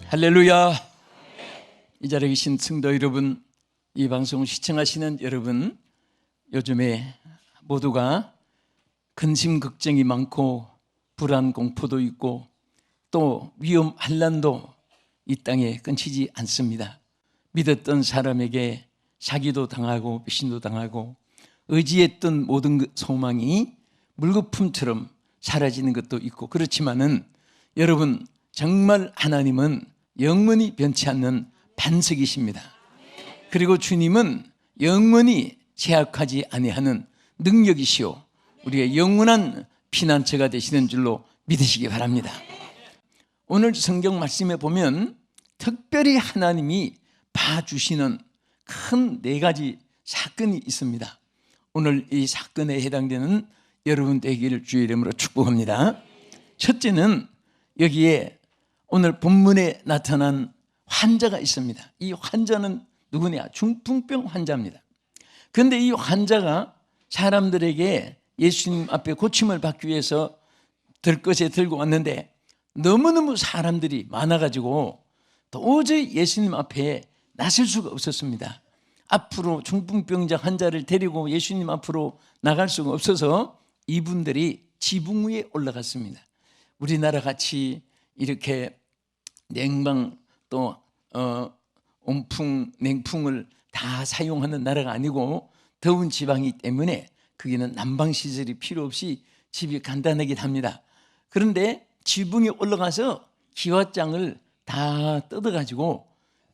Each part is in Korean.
할렐루야. 이 자리에 계신 성도 여러분, 이 방송을 시청하시는 여러분, 요즘에 모두가 근심 걱정이 많고 불안 공포도 있고 또 위험 환난도 이 땅에 끊이지 않습니다. 믿었던 사람에게 사기도 당하고 배신도 당하고 의지했던 모든 소망이 물거품처럼 사라지는 것도 있고, 그렇지만은 여러분, 정말 하나님은 영원히 변치 않는 반석이십니다. 그리고 주님은 영원히 제약하지 아니하는 능력이시오, 우리의 영원한 피난처가 되시는 줄로 믿으시기 바랍니다. 오늘 성경 말씀에 보면 특별히 하나님이 봐주시는 큰 4가지 사건이 있습니다. 오늘 이 사건에 해당되는 여러분 되기를 주의 이름으로 축복합니다. 첫째는 여기에 오늘 본문에 나타난 환자가 있습니다. 이 환자는 누구냐? 중풍병 환자입니다. 그런데 이 환자가 사람들에게 예수님 앞에 고침을 받기 위해서 들것에 들고 왔는데 너무너무 사람들이 많아가지고 도저히 예수님 앞에 나설 수가 없었습니다. 앞으로 중풍병자 환자를 데리고 예수님 앞으로 나갈 수가 없어서 이분들이 지붕 위에 올라갔습니다. 우리나라 같이 이렇게 냉방 또 온풍, 냉풍을 다 사용하는 나라가 아니고 더운 지방이기 때문에 거기는 난방 시설이 필요 없이 집이 간단하게 합니다. 그런데 지붕에 올라가서 기와장을 다 뜯어가지고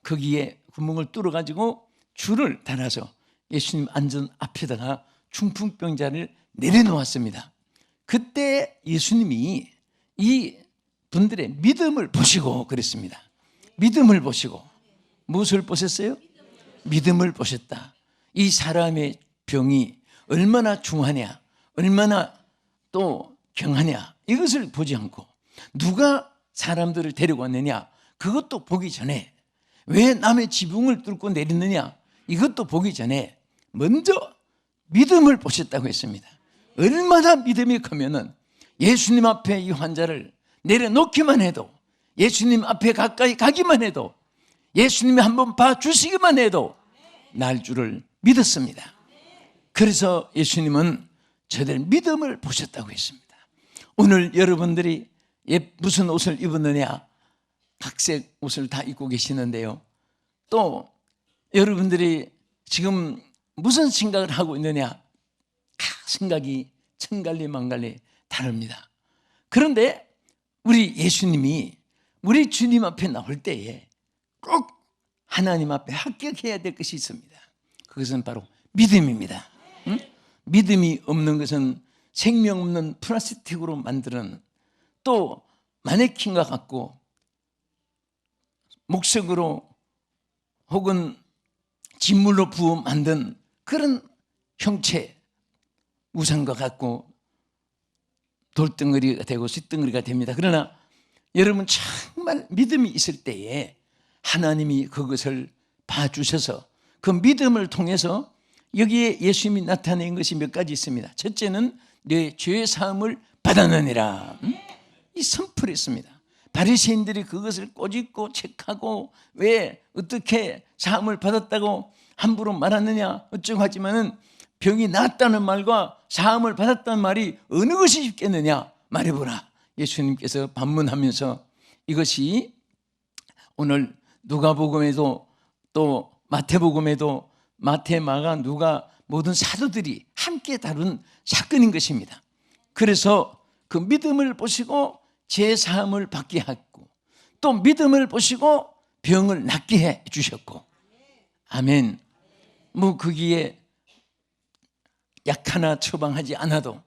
거기에 구멍을 뚫어가지고 줄을 달아서 예수님 앉은 앞에다가 중풍병자를 내려놓았습니다. 그때 예수님이 이 분들의 믿음을 보시고 그랬습니다. 믿음을 보시고 무엇을 보셨어요? 믿음을 보셨다. 이 사람의 병이 얼마나 중하냐, 얼마나 또 경하냐, 이것을 보지 않고 누가 사람들을 데리고 왔느냐, 그것도 보기 전에, 왜 남의 지붕을 뚫고 내리느냐, 이것도 보기 전에 먼저 믿음을 보셨다고 했습니다. 얼마나 믿음이 크면은 예수님 앞에 이 환자를 내려놓기만 해도, 예수님 앞에 가까이 가기만 해도, 예수님이 한번 봐주시기만 해도 날 줄을 믿었습니다. 그래서 예수님은 저들 믿음을 보셨다고 했습니다. 오늘 여러분들이 무슨 옷을 입었느냐? 각색 옷을 다 입고 계시는데요, 또 여러분들이 지금 무슨 생각을 하고 있느냐? 생각이 천갈리 만갈리 다릅니다. 그런데 우리 예수님이 우리 주님 앞에 나올 때에 꼭 하나님 앞에 합격해야 될 것이 있습니다. 그것은 바로 믿음입니다. 응? 믿음이 없는 것은 생명 없는 플라스틱으로 만드는, 또 마네킹과 같고 목석으로 혹은 진물로 부어 만든 그런 형체, 우상과 같고 돌덩어리가 되고 쇳덩어리가 됩니다. 그러나 여러분, 정말 믿음이 있을 때에 하나님이 그것을 봐주셔서 그 믿음을 통해서 여기에 예수님이 나타낸 것이 몇 가지 있습니다. 첫째는 내 죄 사함을 받았느니라, 이 선포했습니다. 바리새인들이 그것을 꼬집고 책하고 왜 어떻게 사함을 받았다고 함부로 말하느냐 어쩌고 하지만은 병이 낫다는 말과 사함을 받았다는 말이 어느 것이 쉽겠느냐 말해보라. 예수님께서 반문하면서 이것이 오늘 누가복음에도 또 마태복음에도 마태, 마가, 누가 모든 사도들이 함께 다룬 사건인 것입니다. 그래서 그 믿음을 보시고 제 사함을 받게 하고 또 믿음을 보시고 병을 낫게 해 주셨고, 아멘. 뭐 거기에 약 하나 처방하지 않아도,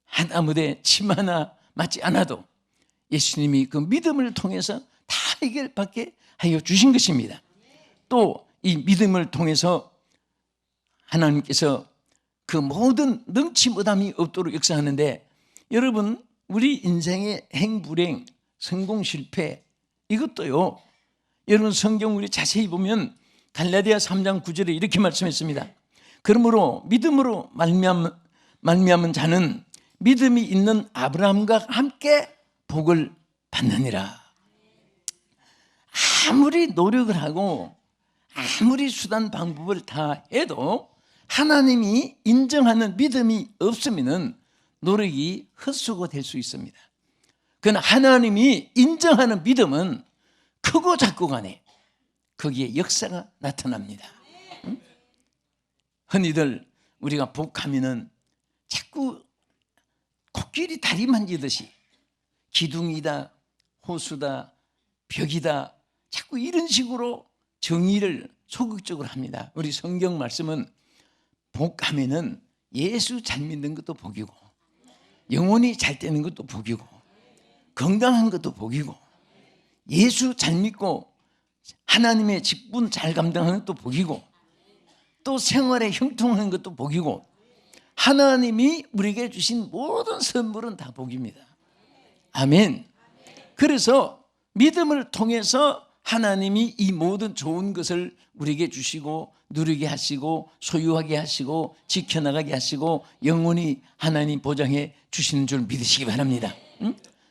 한 아무데 침 하나 맞지 않아도 예수님이 그 믿음을 통해서 다 해결받게 하여 주신 것입니다. 또 이 믿음을 통해서 하나님께서 그 모든 능치 못함이 없도록 역사하는데, 여러분, 우리 인생의 행불행, 성공 실패, 이것도요, 여러분 성경 우리 자세히 보면 갈라디아 3장 9절에 이렇게 말씀했습니다. 그러므로 믿음으로 말미암은 자는 믿음이 있는 아브라함과 함께 복을 받느니라. 아무리 노력을 하고 아무리 수단 방법을 다 해도 하나님이 인정하는 믿음이 없으면 노력이 헛수고 될 수 있습니다. 그러나 하나님이 인정하는 믿음은 크고 작고 간에 거기에 역사가 나타납니다. 응? 흔히들 우리가 복하면은 자꾸 코끼리 다리 만지듯이 기둥이다, 호수다, 벽이다, 자꾸 이런 식으로 정의를 소극적으로 합니다. 우리 성경 말씀은 복하면은 예수 잘 믿는 것도 복이고, 영혼이 잘 되는 것도 복이고, 건강한 것도 복이고, 예수 잘 믿고 하나님의 직분 잘 감당하는 것도 복이고, 또 생활에 형통하는 것도 복이고, 하나님이 우리에게 주신 모든 선물은 다 복입니다. 아멘. 그래서 믿음을 통해서 하나님이 이 모든 좋은 것을 우리에게 주시고 누리게 하시고 소유하게 하시고 지켜나가게 하시고 영원히 하나님 보장해 주시는 줄 믿으시기 바랍니다.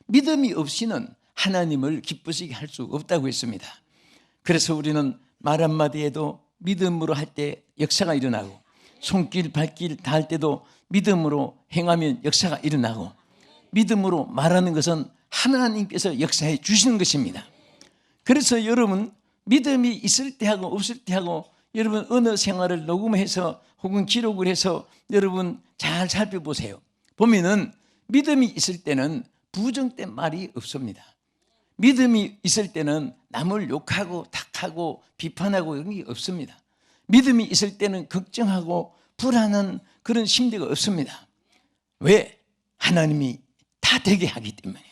믿음이 없이는 하나님을 기쁘시게 할 수 없다고 했습니다. 그래서 우리는 말 한마디에도 믿음으로 할 때 역사가 일어나고, 손길 발길 다 할 때도 믿음으로 행하면 역사가 일어나고, 믿음으로 말하는 것은 하나님께서 역사해 주시는 것입니다. 그래서 여러분 믿음이 있을 때 하고 없을 때 하고, 여러분 어느 생활을 녹음해서 혹은 기록을 해서 여러분 잘 살펴보세요. 보면은 믿음이 있을 때는 부정된 말이 없습니다. 믿음이 있을 때는 남을 욕하고 탁하고 비판하고 이런 게 없습니다. 믿음이 있을 때는 걱정하고 불안한 그런 심리가 없습니다. 왜? 하나님이 다 되게 하기 때문에,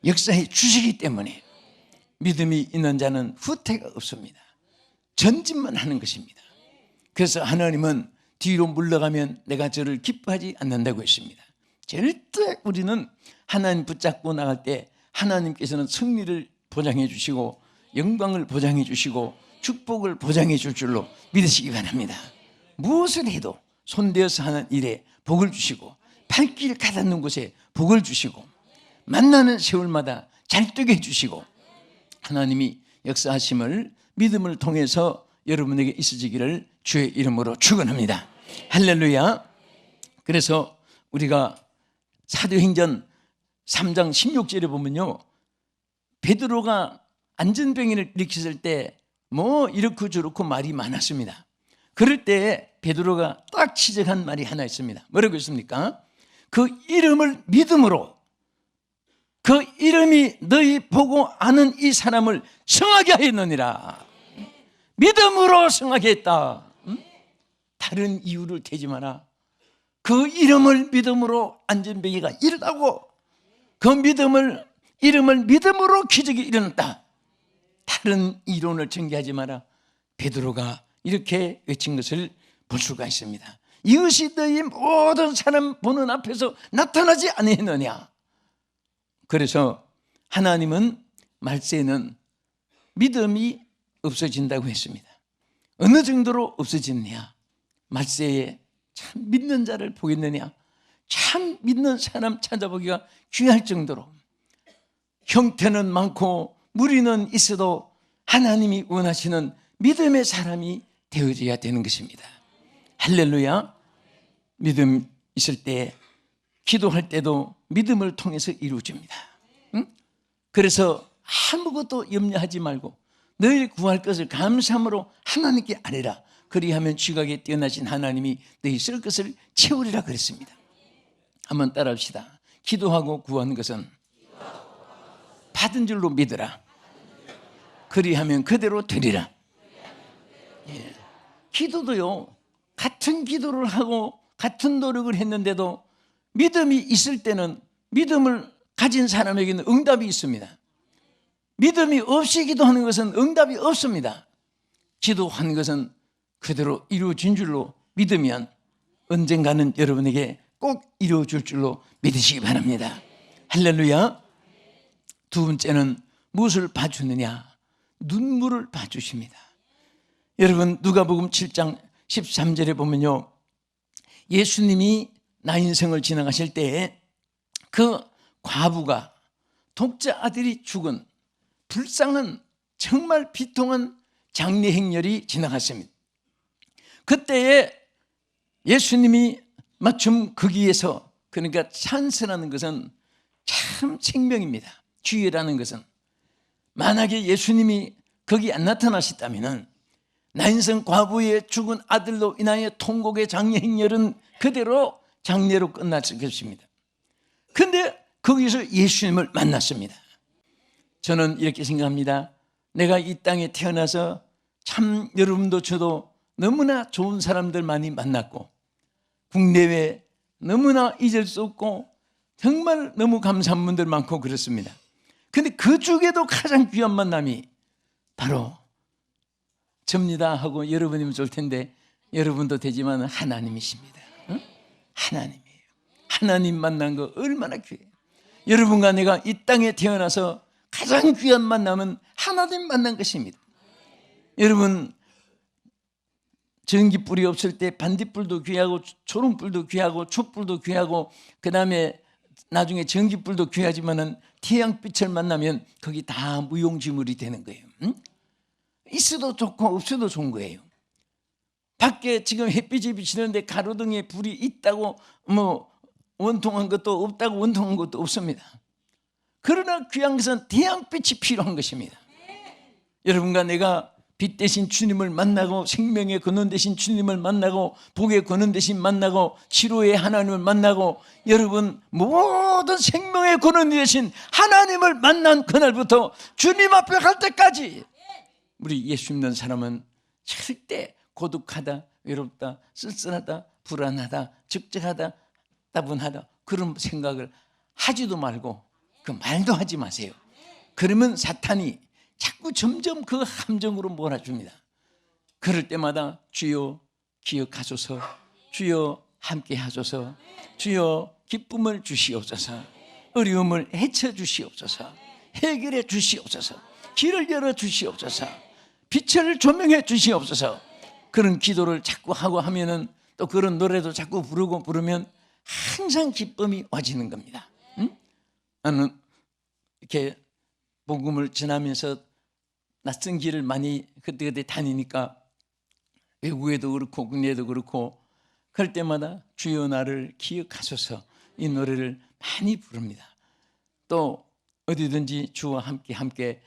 역사해 주시기 때문에. 믿음이 있는 자는 후퇴가 없습니다. 전진만 하는 것입니다. 그래서 하나님은 뒤로 물러가면 내가 저를 기뻐하지 않는다고 했습니다. 절대 우리는 하나님 붙잡고 나갈 때 하나님께서는 승리를 보장해 주시고 영광을 보장해 주시고 축복을 보장해 줄 줄로 믿으시기 바랍니다. 무엇을 해도 손대어서 하는 일에 복을 주시고, 발길 가닿는 곳에 복을 주시고, 만나는 세월마다 잘 되게 해주시고, 하나님이 역사하심을 믿음을 통해서 여러분에게 있어지기를 주의 이름으로 축원합니다. 할렐루야. 그래서 우리가 사도행전 3장 16절에 보면요, 베드로가 안전병을 일으켰을 때 뭐 이렇고 저렇고 말이 많았습니다. 그럴 때 베드로가 딱 지적한 말이 하나 있습니다. 뭐라고 했습니까? 그 이름을 믿음으로, 그 이름이 너희 보고 아는 이 사람을 성하게 하였느니라. 믿음으로 성하게 했다. 다른 이유를 대지 마라. 그 이름을 믿음으로 안전병이가 일어나고, 그 이름을 믿음으로 기적이 일어났다. 다른 이론을 전개하지 마라. 베드로가 이렇게 외친 것을 볼 수가 있습니다. 이것이 너희 모든 사람 보는 앞에서 나타나지 아니했느냐. 그래서 하나님은 말세에는 믿음이 없어진다고 했습니다. 어느 정도로 없어지느냐? 말세에 참 믿는 자를 보겠느냐? 참 믿는 사람 찾아보기가 귀할 정도로 형태는 많고 무리는 있어도 하나님이 원하시는 믿음의 사람이 되어져야 되는 것입니다. 할렐루야. 믿음 있을 때 기도할 때도 믿음을 통해서 이루어집니다. 그래서 아무것도 염려하지 말고 너희 구할 것을 감사함으로 하나님께 아뢰라. 그리하면 지각에 뛰어나신 하나님이 너희 쓸 것을 채우리라 그랬습니다. 한번 따라합시다. 기도하고 구하는 것은 받은 줄로 믿으라. 그리하면 그대로 되리라. 예. 기도도요, 같은 기도를 하고 같은 노력을 했는데도 믿음이 있을 때는 믿음을 가진 사람에게는 응답이 있습니다. 믿음이 없이 기도하는 것은 응답이 없습니다. 기도한 것은 그대로 이루어진 줄로 믿으면 언젠가는 여러분에게 꼭 이루어질 줄로 믿으시기 바랍니다. 할렐루야. 두 번째는 무엇을 봐주느냐? 눈물을 봐주십니다. 여러분 누가복음 7장 13절에 보면요, 예수님이 나 인생을 지나가실 때에 그 과부가 독자 아들이 죽은 불쌍한 정말 비통한 장례 행렬이 지나갔습니다. 그때에 예수님이 마침 거기에서, 그러니까 찬스라는 것은 참 생명입니다. 주의라는 것은 만약에 예수님이 거기 안 나타나셨다면 나인성 과부의 죽은 아들로 인하여 통곡의 장례 행렬은 그대로 장례로 끝났을 것입니다. 그런데 거기서 예수님을 만났습니다. 저는 이렇게 생각합니다. 내가 이 땅에 태어나서 참 여러분도 저도 너무나 좋은 사람들 많이 만났고 국내외 너무나 잊을 수 없고 정말 너무 감사한 분들 많고 그렇습니다. 그런데 그 중에도 가장 귀한 만남이 바로 접니다 하고 여러분이면 좋을 텐데 여러분도 되지만 하나님이십니다. 응? 하나님이에요. 하나님 만난 거 얼마나 귀해요. 여러분과 내가 이 땅에 태어나서 가장 귀한 만남은 하나님 만난 것입니다. 여러분, 전기불이 없을 때 반딧불도 귀하고 초롱불도 귀하고 촛불도 귀하고 그 다음에 나중에 전기불도 귀하지만은 태양빛을 만나면 거기 다 무용지물이 되는 거예요. 응? 있어도 좋고 없어도 좋은 거예요. 밖에 지금 햇빛이 비치는데 가로등에 불이 있다고 뭐 원통한 것도 없다고 원통한 것도 없습니다. 그러나 귀한 것은 태양빛이 필요한 것입니다. 여러분과 내가 빛 대신 주님을 만나고 생명의 근원 대신 주님을 만나고 복의 근원 대신 만나고 치료의 하나님을 만나고 여러분 모든 생명의 근원 대신 하나님을 만난 그날부터 주님 앞에 갈 때까지 우리 예수 믿는 사람은 절대 고독하다, 외롭다, 쓸쓸하다, 불안하다, 적적하다, 따분하다 그런 생각을 하지도 말고 그 말도 하지 마세요. 그러면 사탄이 자꾸 점점 그 함정으로 몰아줍니다. 그럴 때마다 주여 기억하소서, 주여 함께 하소서, 주여 기쁨을 주시옵소서, 어려움을 헤쳐 주시옵소서, 해결해 주시옵소서, 길을 열어 주시옵소서, 빛을 조명해 주시옵소서. 그런 기도를 자꾸 하고 하면은 또 그런 노래도 자꾸 부르고 부르면 항상 기쁨이 와지는 겁니다. 응? 나는 이렇게 복음을 전하면서 낯선 길을 많이 그때그때 다니니까 외국에도 그렇고 국내에도 그렇고 그럴 때마다 주여 나를 기억하소서 이 노래를 많이 부릅니다. 또 어디든지 주와 함께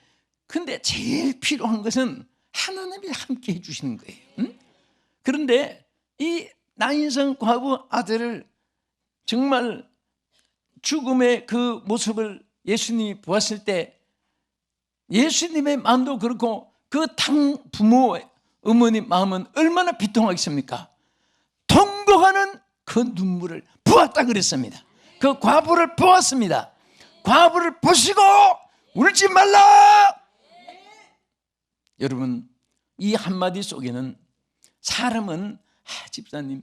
근데 제일 필요한 것은 하나님이 함께 해주시는 거예요. 응? 그런데 이 나인성 과부 아들을 정말 죽음의 그 모습을 예수님이 보았을 때 예수님의 마음도 그렇고 그 부모 어머니 마음은 얼마나 비통하겠습니까? 통곡하는 그 눈물을 보았다 그랬습니다. 그 과부를 보았습니다. 과부를 보시고 울지 말라. 여러분 이 한마디 속에는 사람은 집사님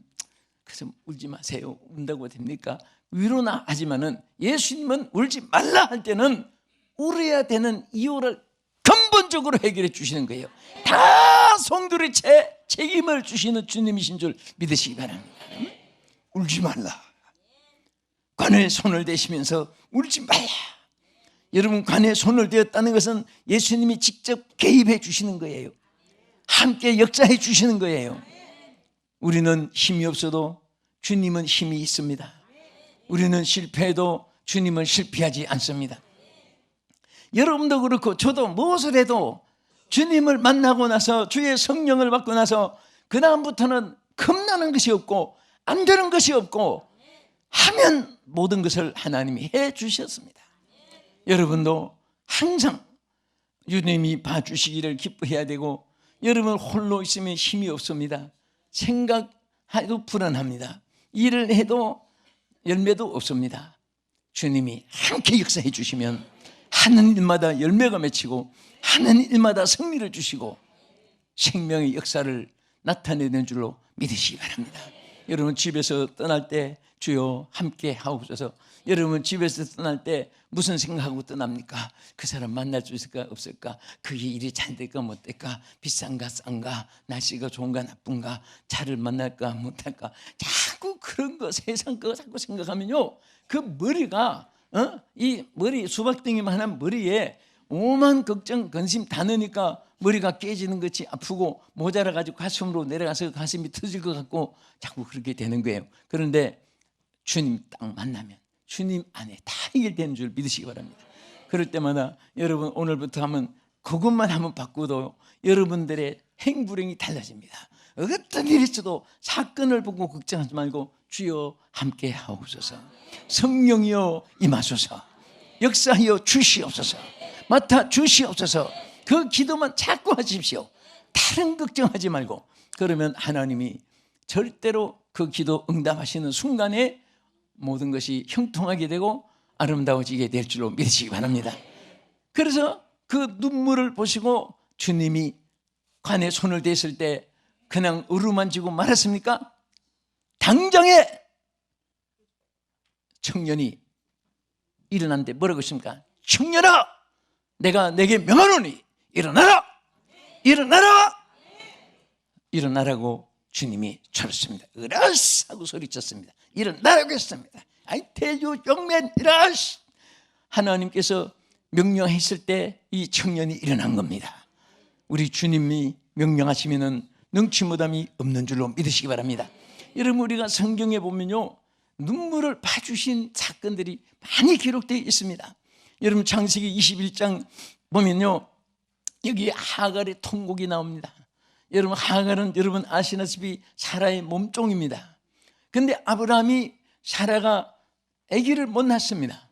그래서 울지 마세요. 운다고 됩니까? 위로나 하지만은 예수님은 울지 말라 할 때는 울어야 되는 이유를 근본적으로 해결해 주시는 거예요. 다 성도의 책임을 주시는 주님이신 줄 믿으시기 바랍니다. 울지 말라. 관에 손을 대시면서 울지 말라. 여러분 관에 손을 대었다는 것은 예수님이 직접 개입해 주시는 거예요. 함께 역사해 주시는 거예요. 우리는 힘이 없어도 주님은 힘이 있습니다. 우리는 실패해도 주님은 실패하지 않습니다. 여러분도 그렇고 저도 무엇을 해도 주님을 만나고 나서 주의 성령을 받고 나서 그 다음부터는 겁나는 것이 없고 안 되는 것이 없고 하면 모든 것을 하나님이 해 주셨습니다. 여러분도 항상 주님이 봐주시기를 기뻐해야 되고 여러분 홀로 있으면 힘이 없습니다. 생각해도 불안합니다. 일을 해도 열매도 없습니다. 주님이 함께 역사해 주시면 하는 일마다 열매가 맺히고 하는 일마다 승리를 주시고 생명의 역사를 나타내는 줄로 믿으시기 바랍니다. 여러분 집에서 떠날 때 주여 함께 하옵소서. 여러분 집에서 떠날 때 무슨 생각하고 떠납니까? 그 사람 만날 수 있을까 없을까? 그게 일이 잘 될까 못 될까? 비싼가 싼가? 날씨가 좋은가 나쁜가? 차를 만날까 못할까? 자꾸 그런 거 세상 거 자꾸 생각하면요 그 머리가 이 머리 수박덩이만한 머리에 오만 걱정 근심 다 넣으니까 머리가 깨지는 것이 아프고 모자라가지고 가슴으로 내려가서 가슴이 터질 것 같고 자꾸 그렇게 되는 거예요. 그런데 주님 딱 만나면 주님 안에 다 해결되는 줄 믿으시기 바랍니다. 그럴 때마다 여러분 오늘부터 하면 그것만 한번 바꾸도 여러분들의 행불행이 달라집니다. 어떤 일이 있어도 사건을 보고 걱정하지 말고 주여 함께 하옵소서, 성령이여 임하소서, 역사하여 주시옵소서, 맡아 주시옵소서, 그 기도만 자꾸 하십시오. 다른 걱정하지 말고. 그러면 하나님이 절대로 그 기도 응답하시는 순간에 모든 것이 형통하게 되고 아름다워지게 될 줄로 믿으시기 바랍니다. 그래서 그 눈물을 보시고 주님이 관에 손을 댔을 때 그냥 어루만지고 말았습니까? 당장에 청년이 일어났는데 뭐라고 했습니까? 청년아, 내가 내게 명하노니 일어나라! 일어나라! 일어나라고 주님이 쳤습니다. 으라스 하고 소리쳤습니다. 일어나라고 했습니다. I tell you, young man, 일어나시! 하나님께서 명령했을 때 이 청년이 일어난 겁니다. 우리 주님이 명령하시면은 능치 못함이 없는 줄로 믿으시기 바랍니다. 여러분, 우리가 성경에 보면요, 눈물을 봐주신 사건들이 많이 기록되어 있습니다. 여러분, 창세기 21장 보면요, 여기 하갈의 통곡이 나옵니다. 여러분, 하갈은 여러분 아시다시피 사라의 몸종입니다. 그런데 아브라함이 사라가 아기를 못 낳습니다.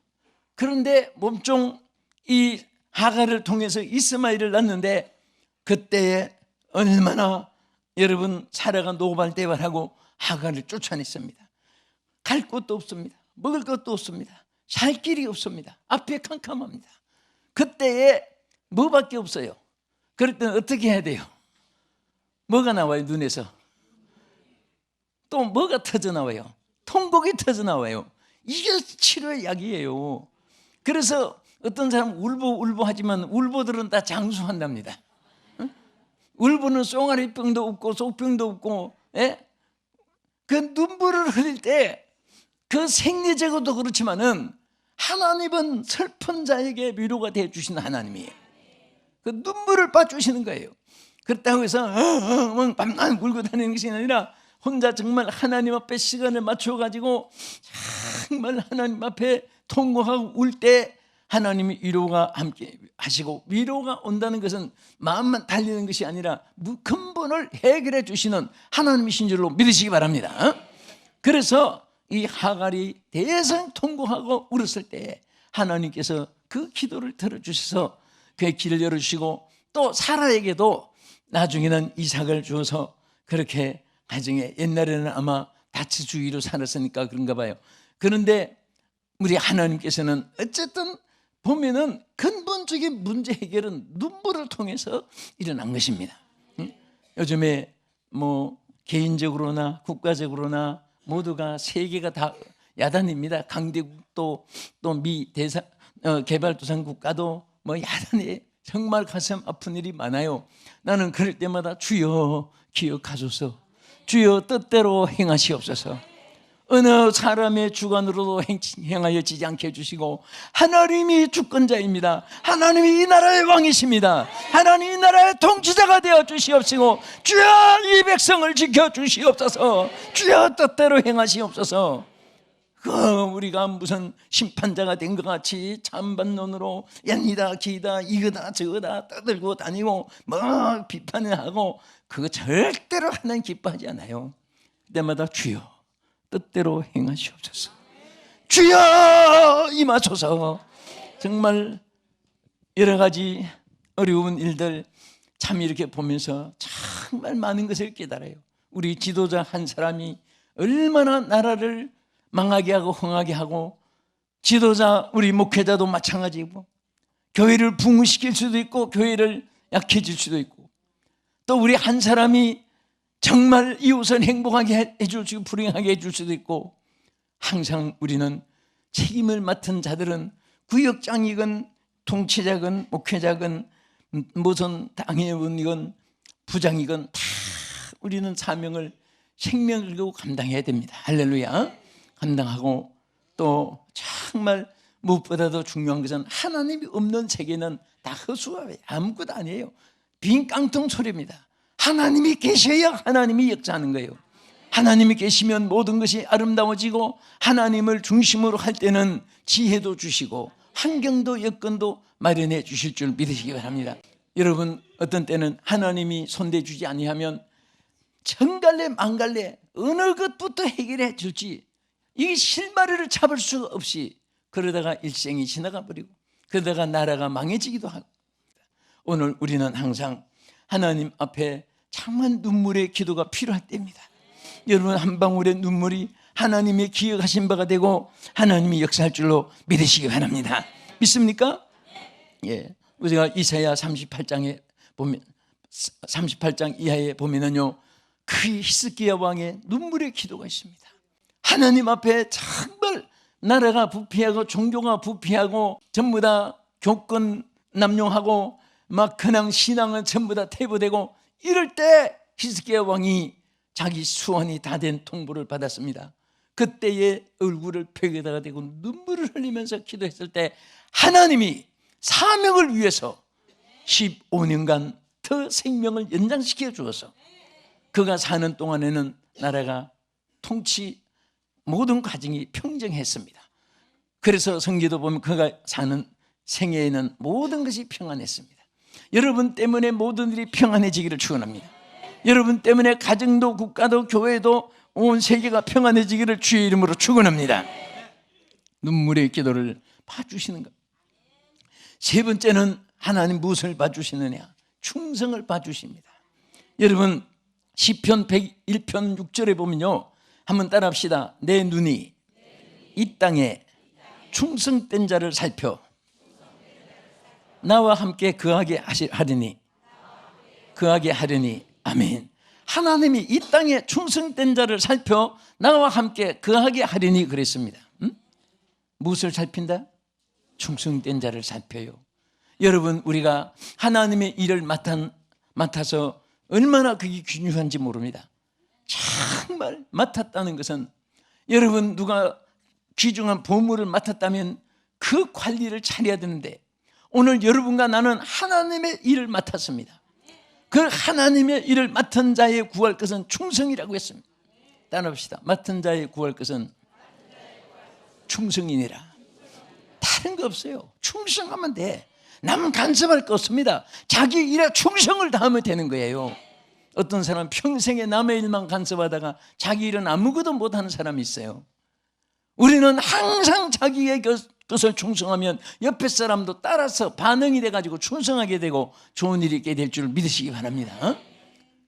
그런데 몸종 이 하갈을 통해서 이스마엘을 낳는데 그때에 얼마나 여러분 사라가 노발대발하고 하갈을 쫓아냈습니다. 갈 곳도 없습니다. 먹을 것도 없습니다. 살 길이 없습니다. 앞에 캄캄합니다. 그때에 뭐밖에 없어요. 그럴 때는 어떻게 해야 돼요? 뭐가 나와요? 눈에서 또 뭐가 터져 나와요? 통곡이 터져 나와요. 이게 치료의 약이에요. 그래서 어떤 사람 울보 하지만 울보들은 다 장수한답니다. 울보는 쏘가리병도 없고 속병도 없고, 예? 그 눈물을 흘릴 때 그 생리제거도 그렇지만은 하나님은 슬픈 자에게 위로가 되어 주시는 하나님이에요. 그 눈물을 봐주시는 거예요. 그렇다고 해서 밤낮 울고 다니는 것이 아니라 혼자 정말 하나님 앞에 시간을 맞춰가지고 정말 하나님 앞에 통곡하고 울 때 하나님이 위로가 함께 하시고, 위로가 온다는 것은 마음만 달리는 것이 아니라 근본을 해결해 주시는 하나님이신 줄로 믿으시기 바랍니다. 그래서 이 하갈이 대성 통곡하고 울었을 때 하나님께서 그 기도를 들어주셔서 그의 길을 열어주시고, 또 사라에게도 나중에는 이삭을 주어서 그렇게 가정에, 옛날에는 아마 다처주의로 살았으니까 그런가 봐요. 그런데 우리 하나님께서는 어쨌든 보면은 근본적인 문제 해결은 눈물을 통해서 일어난 것입니다. 요즘에 뭐 개인적으로나 국가적으로나 모두가 세계가 다 야단입니다. 강대국도 또 미 개발도상 국가도 뭐 야단에 정말 가슴 아픈 일이 많아요. 나는 그럴 때마다 주여 기억하소서, 주여 뜻대로 행하시옵소서. 어느 사람의 주관으로도 행하여지지 않게 해주시고, 하나님이 주권자입니다. 하나님이 이 나라의 왕이십니다. 하나님이 이 나라의 통치자가 되어 주시옵시고, 주여 이 백성을 지켜주시옵소서, 주여 뜻대로 행하시옵소서. 우리가 무슨 심판자가 된 것 같이 찬반론으로 얀이다 기다 이거다 저거다 떠들고 다니고 뭐 비판을 하고, 그거 절대로 하나님 기뻐하지 않아요. 그때마다 주여 뜻대로 행하시옵소서, 주여 임하소서. 정말 여러 가지 어려운 일들 참 이렇게 보면서 정말 많은 것을 깨달아요. 우리 지도자 한 사람이 얼마나 나라를 망하게 하고 흥하게 하고, 지도자 우리 목회자도 마찬가지고, 교회를 붕괴시킬 수도 있고 교회를 약해질 수도 있고, 또 우리 한 사람이 정말 이웃을 행복하게 해줄 수 있고 불행하게 해줄 수도 있고, 항상 우리는 책임을 맡은 자들은 구역장이건 통치자건 목회자건 무슨 당회의원이건 부장이건 다 우리는 사명을 생명을 걸고 감당해야 됩니다. 할렐루야. 감당하고, 또 정말 무엇보다도 중요한 것은 하나님이 없는 세계는 다 허수아비, 아무것도 아니에요. 빈 깡통 소리입니다. 하나님이 계셔야 하나님이 역사하는 거예요. 하나님이 계시면 모든 것이 아름다워지고, 하나님을 중심으로 할 때는 지혜도 주시고 환경도 여건도 마련해 주실 줄 믿으시기 바랍니다. 여러분, 어떤 때는 하나님이 손대주지 아니하면 정갈래 망갈래 어느 것부터 해결해 줄지 이 실마리를 잡을 수 없이 그러다가 일생이 지나가 버리고 그러다가 나라가 망해지기도 하고, 오늘 우리는 항상 하나님 앞에 정말 눈물의 기도가 필요할 때입니다. 여러분, 한 방울의 눈물이 하나님의 기억하신 바가 되고 하나님이 역사할 줄로 믿으시기 바랍니다. 믿습니까? 예. 우리가 이사야 38장에 보면, 38장 이하에 보면은요, 그 히스기야 왕의 눈물의 기도가 있습니다. 하나님 앞에 정말 나라가 부패하고 종교가 부패하고 전부 다 교권 남용하고 막 근황 신앙은 전부 다 퇴보되고 이럴 때 히스기야 왕이 자기 수완이 다 된 통보를 받았습니다. 그때의 얼굴을 벽에다가 대고 눈물을 흘리면서 기도했을 때 하나님이 사명을 위해서 15년간 더 생명을 연장시켜 주어서 그가 사는 동안에는 나라가 통치 모든 과정이 평정했습니다. 그래서 성경도 보면 그가 사는 생애에는 모든 것이 평안했습니다. 여러분 때문에 모든 일이 평안해지기를 축원합니다. 여러분 때문에 가정도 국가도 교회도 온 세계가 평안해지기를 주의 이름으로 축원합니다. 눈물의 기도를 봐주시는 것. 세 번째는 하나님 무엇을 봐주시느냐? 충성을 봐주십니다. 여러분, 시편 101편 6절에 보면요, 한번 따라합시다. 내 눈이 이 땅에 충성된 자를 살펴 나와 함께 거하게 하리니 아멘. 하나님이 이 땅에 충성된 자를 살펴 나와 함께 거하게 하리니 그랬습니다. 무엇을 살핀다? 충성된 자를 살펴요. 여러분, 우리가 하나님의 일을 맡아서 얼마나 그게 중요한지 모릅니다. 정말 맡았다는 것은, 여러분 누가 귀중한 보물을 맡았다면 그 관리를 잘해야 되는데, 오늘 여러분과 나는 하나님의 일을 맡았습니다. 그 하나님의 일을 맡은 자의 구할 것은 충성이라고 했습니다. 따라합시다. 맡은 자의 구할 것은 충성이니라. 다른 거 없어요. 충성하면 돼. 남 간섭할 거 없습니다. 자기 일에 충성을 다하면 되는 거예요. 어떤 사람은 평생에 남의 일만 간섭하다가 자기 일은 아무것도 못하는 사람이 있어요. 우리는 항상 자기의 것을 충성하면 옆에 사람도 따라서 반응이 돼가지고 충성하게 되고 좋은 일이 있게 될 줄 믿으시기 바랍니다.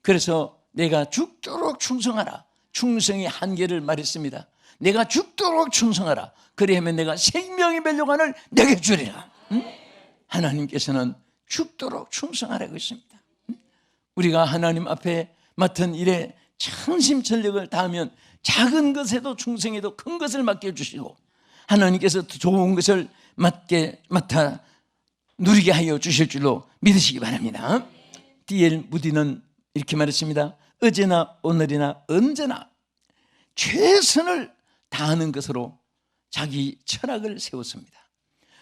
그래서 내가 죽도록 충성하라. 충성의 한계를 말했습니다. 내가 죽도록 충성하라. 그리하면 내가 생명의 멸류관을 내게 주리라. 하나님께서는 죽도록 충성하라고 했습니다. 우리가 하나님 앞에 맡은 일에 전심전력을 다하면 작은 것에도 충성해도 큰 것을 맡겨주시고 하나님께서 좋은 것을 맡아 누리게 하여 주실 줄로 믿으시기 바랍니다. D.L. 무디는 이렇게 말했습니다. 어제나 오늘이나 언제나 최선을 다하는 것으로 자기 철학을 세웠습니다.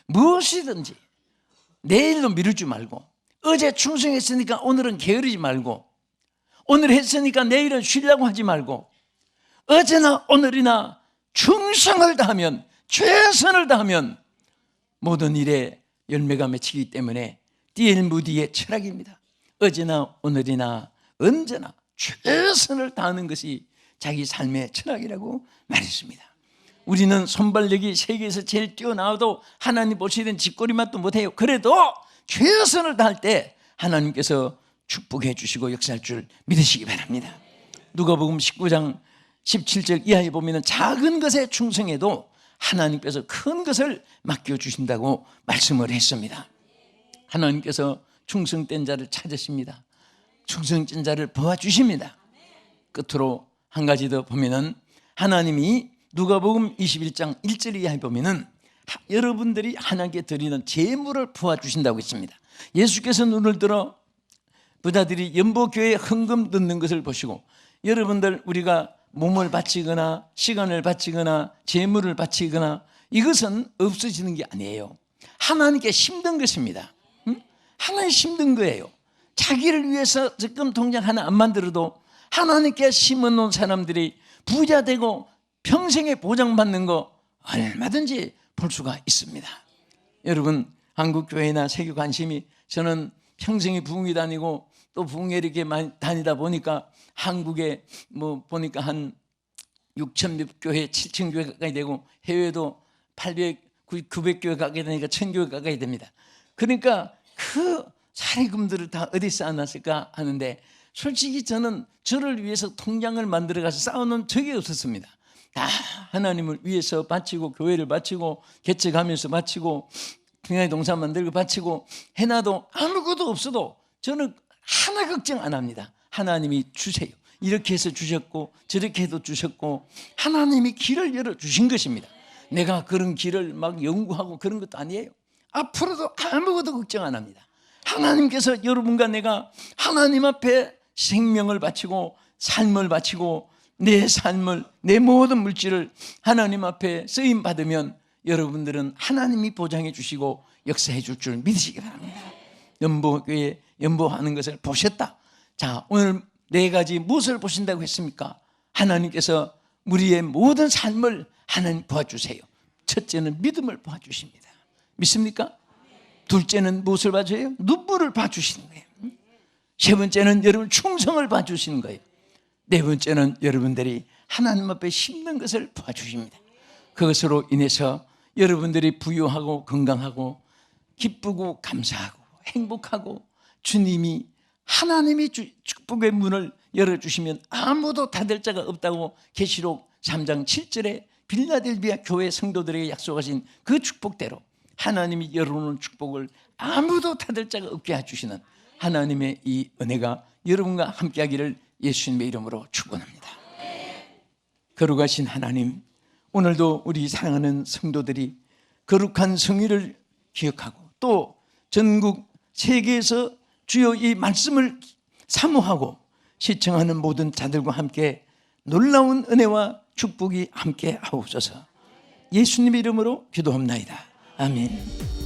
무엇이든지 내일로 미루지 말고, 어제 충성했으니까 오늘은 게으르지 말고, 오늘 했으니까 내일은 쉬려고 하지 말고, 어제나 오늘이나 충성을 다하면, 최선을 다하면 모든 일에 열매가 맺히기 때문에 D.L. 무디의 철학입니다. 어제나 오늘이나 언제나 최선을 다하는 것이 자기 삶의 철학이라고 말했습니다. 우리는 손발력이 세계에서 제일 뛰어나와도 하나님 보시던 집꼬리맛도 못해요. 그래도 최선을 다할 때 하나님께서 축복해 주시고 역사할 줄 믿으시기 바랍니다. 누가복음 19장 17절 이하에 보면 작은 것에 충성해도 하나님께서 큰 것을 맡겨주신다고 말씀을 했습니다. 하나님께서 충성된 자를 찾으십니다. 충성된 자를 도와주십니다. 끝으로 한 가지 더 보면은 하나님이 누가복음 21장 1절 이하에 보면은 여러분들이 하나님께 드리는 제물을 부어주신다고 했습니다. 예수께서 눈을 들어 부자들이 연보교회에 헌금 넣는 것을 보시고, 여러분들 우리가 몸을 바치거나 시간을 바치거나 재물을 바치거나 이것은 없어지는 게 아니에요. 하나님께 힘든 것입니다. 하나님 힘든 거예요. 자기를 위해서 적금 통장 하나 안 만들어도 하나님께 심어놓은 사람들이 부자 되고 평생에 보장받는 거 얼마든지 볼 수가 있습니다. 여러분, 한국 교회나 세계 관심이, 저는 평생에 부흥회 다니고 또 부흥회 이렇게 많이 다니다 보니까 한국에 뭐 보니까 한 6,000몇 교회, 7,000교회 가까이 되고 해외도 800, 900교회 가까이 되니까 1,000교회 가까이 됩니다. 그러니까 그 사례금들을 다 어디 쌓아놨을까 하는데, 솔직히 저는 저를 위해서 통장을 만들어가서 쌓아놓은 적이 없었습니다. 다 하나님을 위해서 바치고, 교회를 바치고, 개척하면서 바치고, 평양에 동산 만들고 바치고 해놔도 아무것도 없어도 저는 하나 걱정 안 합니다. 하나님이 주세요. 이렇게 해서 주셨고 저렇게 해도 주셨고, 하나님이 길을 열어주신 것입니다. 내가 그런 길을 막 연구하고 그런 것도 아니에요. 앞으로도 아무것도 걱정 안 합니다. 하나님께서 여러분과 내가 하나님 앞에 생명을 바치고 삶을 바치고 내 삶을, 내 모든 물질을 하나님 앞에 쓰임 받으면 여러분들은 하나님이 보장해 주시고 역사해 줄 줄 믿으시기 바랍니다. 연보교회 연보하는 것을 보셨다. 자, 오늘 4가지 무엇을 보신다고 했습니까? 하나님께서 우리의 모든 삶을 하나님 도와주세요. 첫째는 믿음을 도와주십니다. 믿습니까? 둘째는 무엇을 봐줘요? 눈물을 봐주시는 거예요. 세 번째는 여러분 충성을 봐주시는 거예요. 네 번째는 여러분들이 하나님 앞에 힘든 것을 도와주십니다. 그것으로 인해서 여러분들이 부유하고 건강하고 기쁘고 감사하고 행복하고, 주님이 하나님이 축복의 문을 열어주시면 아무도 닫을 자가 없다고 계시록 3장 7절에 빌라델비아 교회 성도들에게 약속하신 그 축복대로 하나님이 열어놓은 축복을 아무도 닫을 자가 없게 해주시는 하나님의 이 은혜가 여러분과 함께하기를 예수님의 이름으로 축원합니다. 거룩하신 하나님, 오늘도 우리 사랑하는 성도들이 거룩한 성의를 기억하고 또 전국 세계에서 주여 이 말씀을 사모하고 시청하는 모든 자들과 함께 놀라운 은혜와 축복이 함께 하옵소서. 예수님의 이름으로 기도합나이다. 아멘.